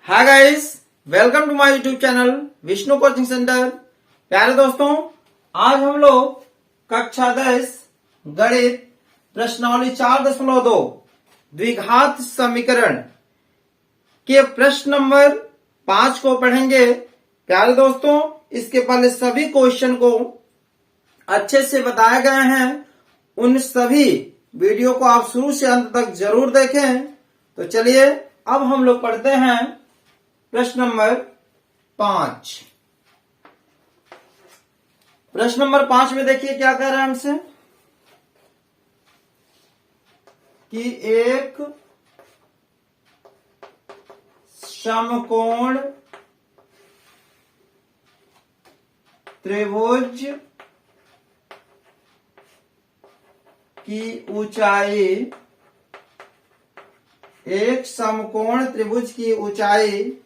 Hi guys, welcome to my YouTube channel Vishnu coaching centre. प्यारे दोस्तों, आज हम लोग कक्षा 10 गणित प्रश्नावली 4.2 द्विघात समीकरण के प्रश्न नंबर 5 को पढ़ेंगे। प्यारे दोस्तों, इसके पहले सभी क्वेश्चन को अच्छे से बताए गए हैं। उन सभी वीडियो को आप शुरू से अंत तक जरूर देखें। तो चलिए अब हम लोग पढ़ते हैं प्रश्न नंबर 5। प्रश्न नंबर 5 में देखिए क्या कह रहा है हमसे कि एक समकोण त्रिभुज की ऊंचाई, एक समकोण त्रिभुज की ऊंचाई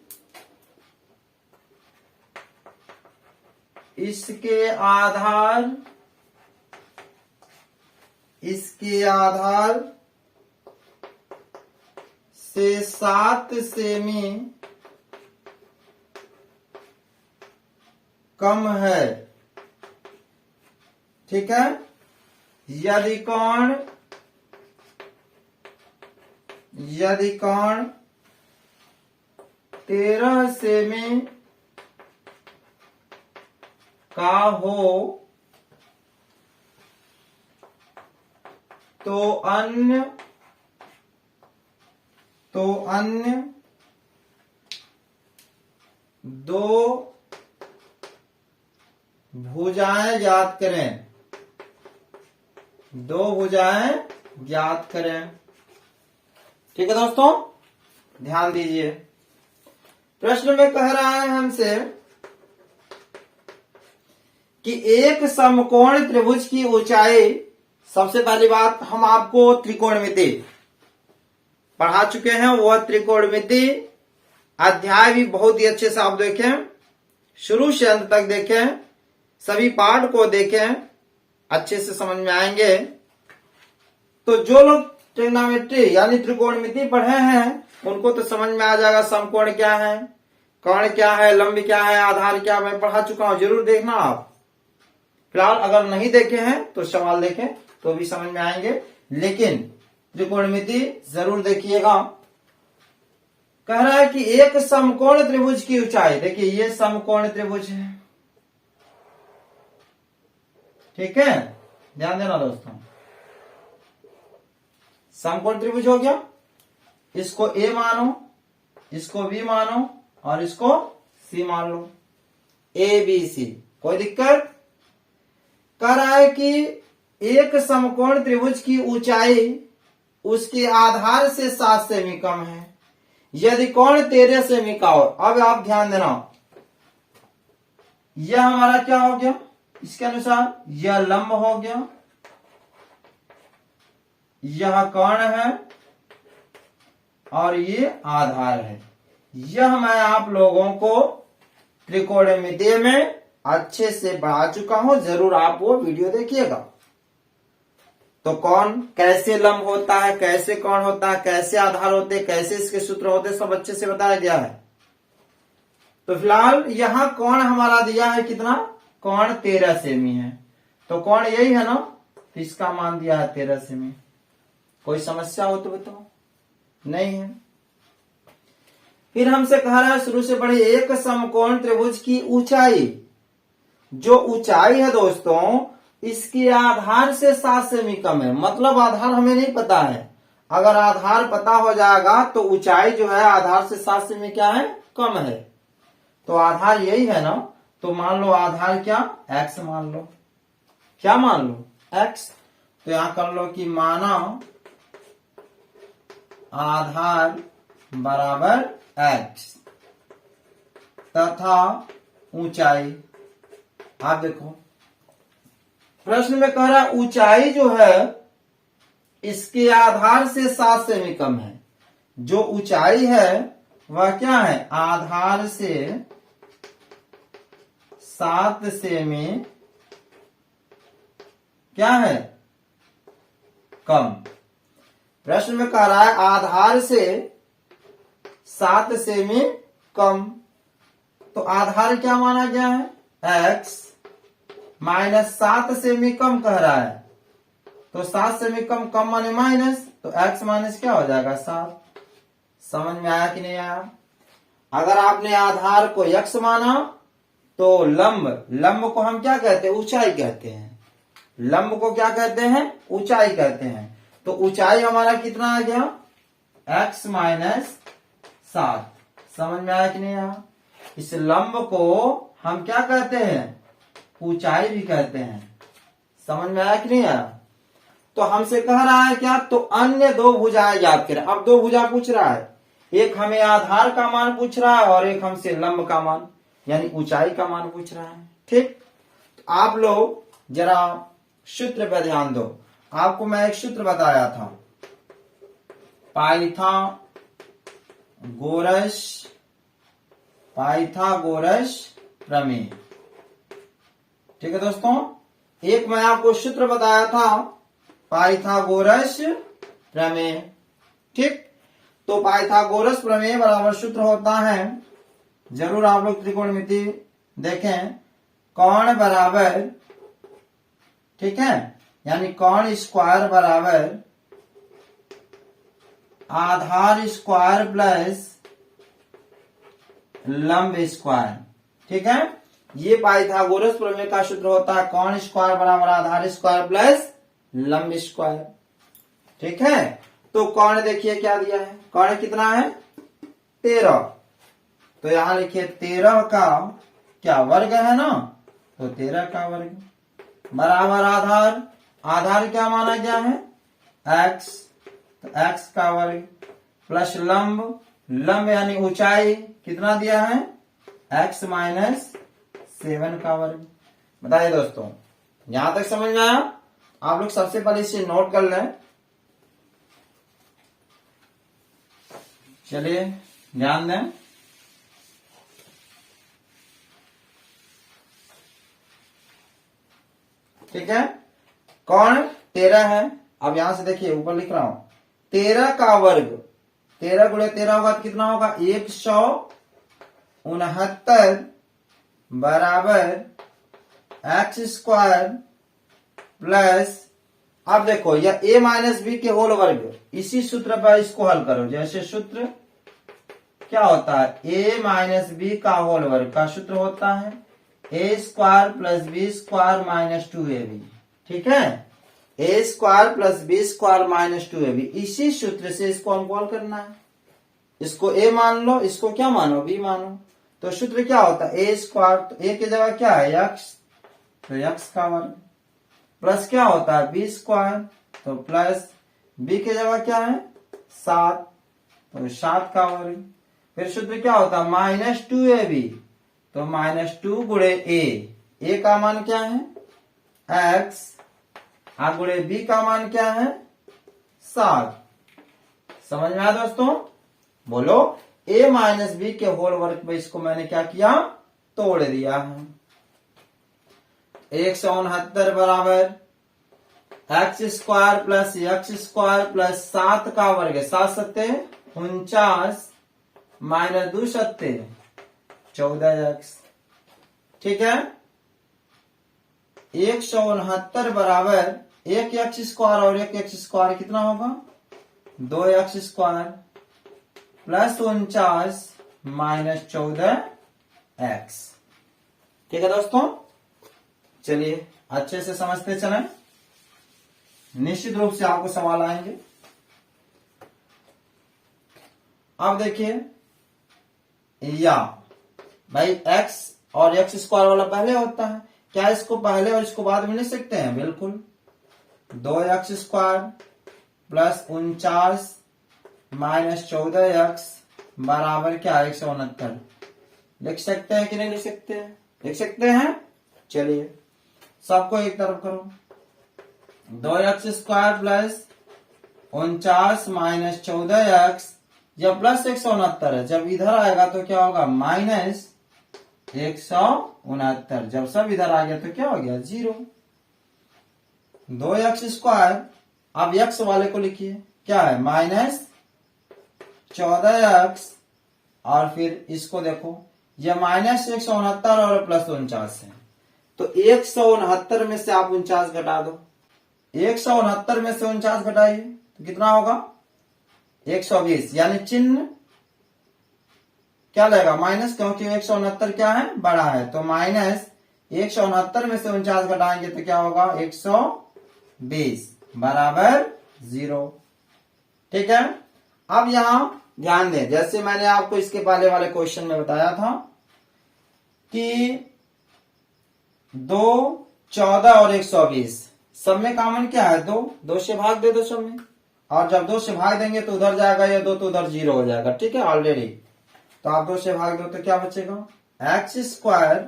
इसके आधार से 7 सेमी कम है। ठीक है। यदि कोण 13 सेमी का हो तो अन्य दो भुजाएं ज्ञात करें। ठीक है दोस्तों, ध्यान दीजिए। प्रश्न में कह रहा है हमसे कि एक समकोण त्रिभुज की ऊंचाई, सबसे पहली बात हम आपको त्रिकोणमिति पढ़ा चुके हैं। वह त्रिकोणमिति अध्याय भी बहुत ही अच्छे से आप देखें, शुरू से अंत तक देखें, सभी पाठ को देखें, अच्छे से समझ में आएंगे। तो जो लोग ट्रिग्नोमेट्री यानी त्रिकोणमिति पढ़े हैं उनको तो समझ में आ जाएगा समकोण क्या है, कोण क्या है, लंब क्या है, आधार क्या, मैं पढ़ा चुका हूं, जरूर देखना आप। फिलहाल अगर नहीं देखे हैं तो सवाल देखें तो भी समझ में आएंगे, लेकिन त्रिकोणमिति जरूर देखिएगा। कह रहा है कि एक समकोण त्रिभुज की ऊंचाई, देखिए ये समकोण त्रिभुज है। ठीक है, ध्यान देना दोस्तों। समकोण त्रिभुज हो गया, इसको ए मानो, इसको बी मानो और इसको सी मान लो, ए बी सी, कोई दिक्कत। कह रहा है कि एक समकोण त्रिभुज की ऊंचाई उसके आधार से 7 सेमी कम है यदि कोण 13 सेमी का हो। अब आप ध्यान देना, यह हमारा क्या हो गया, इसके अनुसार यह लंब हो गया, यह कोण है और ये आधार है। यह मैं आप लोगों को त्रिकोणमिति में अच्छे से पढ़ा चुका हूं, जरूर आप वो वीडियो देखिएगा। तो कौन कैसे लंब होता है, कैसे कोण होता है, कैसे आधार होते हैं, कैसे इसके सूत्र होते हैं, सब अच्छे से बताया गया है। तो फिलहाल यहां कोण हमारा दिया है कितना, कोण 13 सेमी है। तो कोण यही है ना, तो इसका मान दिया है 13 सेमी। कोई समस्या हो तो बताओ, नहीं है। फिर हमसे कह रहा है शुरू से पढ़े, एक समकोण त्रिभुज की ऊंचाई, जो ऊंचाई है दोस्तों इसके आधार से 7 सेमी कम है। मतलब आधार हमें नहीं पता है, अगर आधार पता हो जाएगा तो ऊंचाई जो है आधार से 7 सेमी क्या है, कम है। तो आधार यही है ना, तो मान लो आधार क्या, x मान लो। क्या मान लो, x। तो यहां कर लो कि माना आधार बराबर x तथा ऊंचाई। आप देखो प्रश्न में कह रहा है ऊंचाई जो है इसके आधार से 7 सेमी कम है। जो ऊंचाई है वह क्या है, आधार से 7 सेमी क्या है, कम। प्रश्न में कह रहा है आधार से 7 सेमी कम, तो आधार क्या माना गया है, x माइनस 7 से भी कम कह रहा है, तो 7 से भी कम, कम माने माइनस, तो x माइनस क्या हो जाएगा 7। समझ में आया कि नहीं आया। अगर आपने आधार को x माना तो लंब को हम क्या कहते हैं, ऊंचाई कहते हैं। लंब को क्या कहते हैं, ऊंचाई कहते हैं। तो ऊंचाई हमारा कितना आ गया, x माइनस 7। समझ में आया कि नहीं आया। इस लंब को हम क्या कहते हैं, ऊंचाई भी कहते हैं। समझ में आया कि नहीं आया। तो हमसे कह रहा है क्या, तो अन्य दो भुजाएं ज्ञात करें। अब दो भुजा पूछ रहा है, एक हमें आधार का मान पूछ रहा है और एक हमसे लंब का मान यानी ऊंचाई का मान पूछ रहा है। ठीक, तो आप लोग जरा सूत्र पर ध्यान दो। आपको मैं एक सूत्र बताया था, पाइथागोरस प्रमेय। ठीक है दोस्तों, एक मैं आपको सूत्र बताया था पाइथागोरस प्रमेय। ठीक, तो पाइथागोरस प्रमेय बराबर सूत्र होता है, जरूर आप लोग त्रिकोणमिति देखें, कोण बराबर, ठीक है, यानी कोण स्क्वायर बराबर आधार स्क्वायर प्लस लंब स्क्वायर। ठीक है, ये पाइथागोरस प्रमेय का सूत्र होता है, कोण स्क्वायर बराबर आधार स्क्वायर प्लस लंब स्क्वायर। ठीक है, तो कोण देखिए क्या दिया है, कोण कितना है 13, तो यहां लिखिए 13 का क्या वर्ग है ना, तो 13 का वर्ग बराबर आधार क्या माना गया है x, तो x का वर्ग प्लस लंब यानी ऊंचाई कितना दिया है x माइनस 7 का वर्ग। बताइए दोस्तों, यहां तक समझ में आया। आप लोग सबसे पहले इसे नोट कर लें। चलिए ध्यान दें, ठीक है, कोण 13 है। अब यहां से देखिए ऊपर लिख रहा हूं 13 का वर्ग, 13 गुणे 13 होगा तो कितना होगा 169 बराबर एक्स स्क्वायर प्लस, अब देखो यह a माइनस बी के होल वर्ग, इसी सूत्र पर इसको हल करो। जैसे सूत्र क्या होता है, a माइनस बी का होल वर्ग का सूत्र होता है a square plus B square minus 2ab। ठीक है, a square plus B square minus 2ab, इसी सूत्र से इसको हमको हल करना है। इसको a मान लो, इसको क्या मानो b मानो, तो सूत्र क्या होता है a स्क्वायर, तो a की जगह क्या है x, तो x का वर्ग प्लस क्या होता है बी स्क्वायर, तो प्लस बी की जगह क्या है 7, तो 7 का वर्ग, फिर सूत्र क्या होता है माइनस 2ab, तो माइनस 2 गुणे a का मान क्या है x, गुणे b का मान क्या है 7। समझ में आया दोस्तों, बोलो a माइनस बी के होल वर्ग पे इसको मैंने क्या किया, तोड़ दिया है। 169 बराबर x square plus x square plus 7 का वर्ग, 7 सत्ते 49 माइनस 2 सत्ते 14x। ठीक है, 169 बराबर एक एक्स स्क्वायर और एक एक्स स्क्वायर कितना होगा 2x square plus 49 minus 14x। ठीक है दोस्तों, चलिए अच्छे से समझते चलें, निश्चित रूप से आपको सवाल आएंगे। अब देखिए, या भाई x और x स्क्वायर वाला पहले होता है, क्या इसको पहले और इसको बाद में लिख सकते हैं, बिल्कुल 2x square plus 49 minus 14x बराबर क्या 169 लिख सकते हैं कि नहीं लिख सकते हैं, लिख सकते हैं। चलिए सबको एक तरफ करो, 2x square plus 49 minus 14x, जब प्लस 169 है, जब इधर आएगा तो क्या होगा माइनस 169, जब सब इधर आ गया तो क्या हो गया 0। 2x स्क्वायर, अब x वाले को लिखिए क्या है माइनस 14x और फिर इसको देखो, यह -169 और +49 है। तो 169 में से आप 49 घटा दो, 169 में से 49 घटाइए तो कितना होगा 120, यानी चिन्ह क्या लगेगा माइनस, क्योंकि 169 क्या है बड़ा है। तो -169 में से 49 घटाएंगे तो क्या होगा 120 बराबर 0। ठीक है। अब यहां ध्यान दें, जैसे मैंने आपको इसके पहले वाले क्वेश्चन में बताया था कि 2, 14 और 120 सब में कॉमन क्या है 2, 2 से भाग दे दो सब में, और जब 2 से भाग देंगे तो उधर जाएगा या 2 तो उधर 0 हो जाएगा। ठीक है ऑलरेडी। तो आप 2 से भाग दो तो क्या बचेगा x²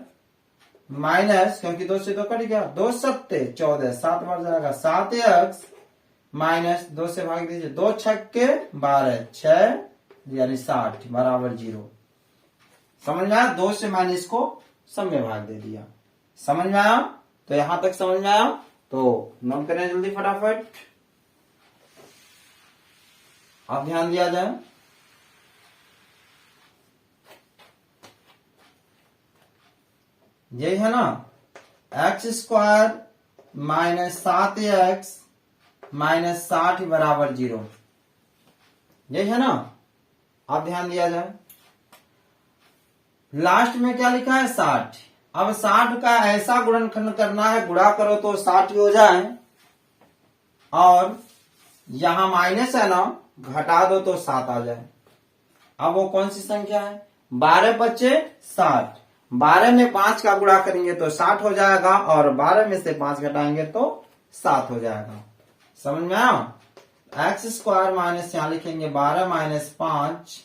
माइनस, क्योंकि 2 से 2 कट गया, 2 सत्ते 14, 7 बार जाएगा 7x माइनस 2 से भाग दीजिए, 2 छक्के 12, 6 यानी 60 बराबर 0। समझ में आया? 2 से मैंने इसको सब में भाग दे दिया। समझ में आया? तो यहां तक समझ में आया? तो नोट करें जल्दी फटाफट, आप ध्यान दिया जाए। यही है ना, x² माइनस 7x माइनस 60 बराबर 0, यही है ना। आप ध्यान दिया जाए, लास्ट में क्या लिखा है 60। अब 60 का ऐसा गुणनखंड करना है, गुणा करो तो 60 हो जाए, और यहां माइनस है ना, घटा दो तो 7 आ जाए। अब वो कौन सी संख्या है 12 बचे 60, 12 में 5 का गुणा करेंगे तो 60 हो जाएगा, और 12 में से 5 घटाएंगे तो 7 हो जाएगा। समझ में आया? x² माइनस यहां लिखेंगे 12 माइनस 5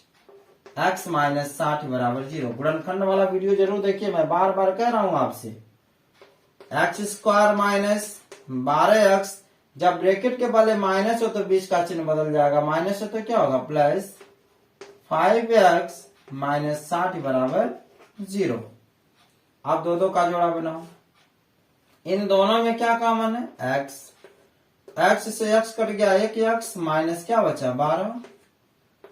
x माइनस 60 बराबर 0। गुणनखंड वाला वीडियो जरूर देखिए, मैं बार बार कह रहा हूं आपसे। x² माइनस 12x, जब ब्रैकेट के पहले माइनस हो तो 20 का चिन्ह बदल जाएगा, माइनस हो तो क्या होगा प्लस 5x माइनस 60 बराबर 0। अब 2 का जोड़ा बनाओ, इन दोनों में क्या कॉमन है x, x से x कट गया 1x माइनस क्या बचा 12,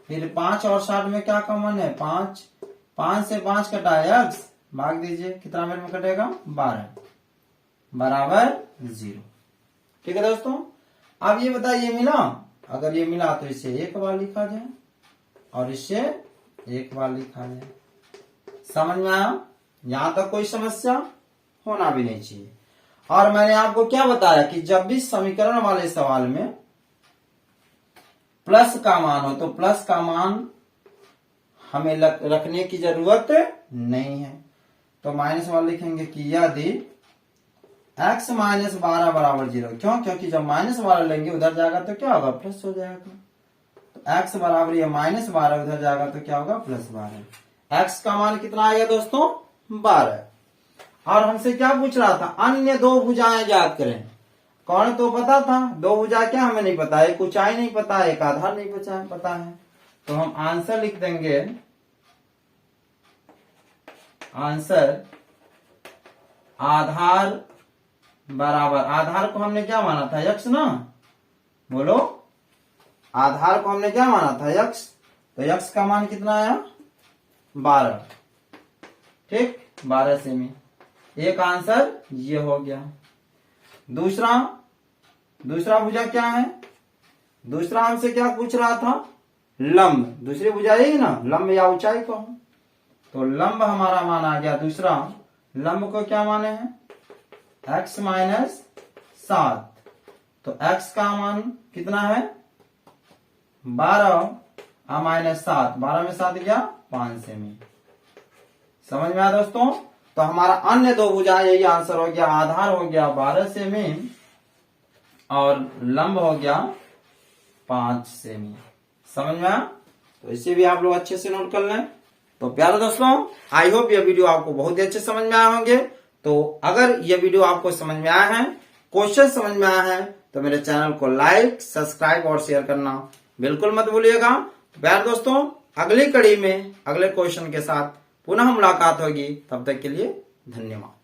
फिर 5 और 60 में क्या कॉमन है 5, 5 से 5 कटा x, भाग दीजिए कितना मिनट में कटेगा 12 बराबर 0। ठीक है दोस्तों। अब ये बताइए मिला, अगर ये मिला तो इसे एक बार लिखा जाए और इसे एक बार लिखा जाए। समझ में आया? यहां तक कोई समस्या होना भी नहीं चाहिए। और मैंने आपको क्या बताया कि जब भी समीकरण वाले सवाल में प्लस का मान हो तो प्लस का मान हमें रखने की जरूरत नहीं है। तो माइनस वाला लिखेंगे कि यदि x माइनस 12 बराबर 0, क्यों? क्योंकि जब माइनस 12 लेंगे उधर जाएगा तो क्या होगा प्लस हो जाएगा। तो x बराबर ये माइनस 12 उधर जाएगा तो क्या होगा प्लस 12। x का मान कितना आएगा दोस्तों 12। और हमसे क्या पूछ रहा था अन्य 2 भुजाएं ज्ञात करें। कौन तो पता था, 2 भुजा क्या हमें नहीं पता, एक ऊंचाई नहीं पता, एक आधार नहीं पता है। तो हम आंसर लिख देंगे, आंसर आधार बराबर, आधार को हमने क्या माना था x ना, बोलो आधार को हमने क्या माना था x, तो x का मान कितना आया 12। ठीक, 12 सेमी, एक आंसर ये हो गया। दूसरा भुजा क्या है, दूसरा हमसे क्या पूछ रहा था लंब, दूसरी भुजा यही ना लंब या ऊंचाई को, तो लंब हमारा मान आ गया दूसरा। लंब को क्या माने हैं x माइनस 7, तो x का मान कितना है 12 माइनस 7, 12 में 7 गया 5 सेमी। समझ में आया दोस्तों। तो हमारा अन्य 2 भुजा यही आंसर हो गया, आधार हो गया 12 सेमी और लंब हो गया 5 सेमी। समझ में आया? तो इसे भी आप लोग अच्छे से नोट कर लें। तो प्यारे दोस्तों, आई होप यह वीडियो आपको बहुत ही अच्छे समझ में आए होंगे। तो अगर यह वीडियो आपको समझ में आया है, क्वेश्चन समझ में आया है, तो मेरे चैनल को लाइक, सब्सक्राइब और शेयर करना बिल्कुल मत भूलिएगा। प्यारे दोस्तों, अगली कड़ी में अगले क्वेश्चन के साथ पुनः मुलाकात होगी, तब तक के लिए धन्यवाद।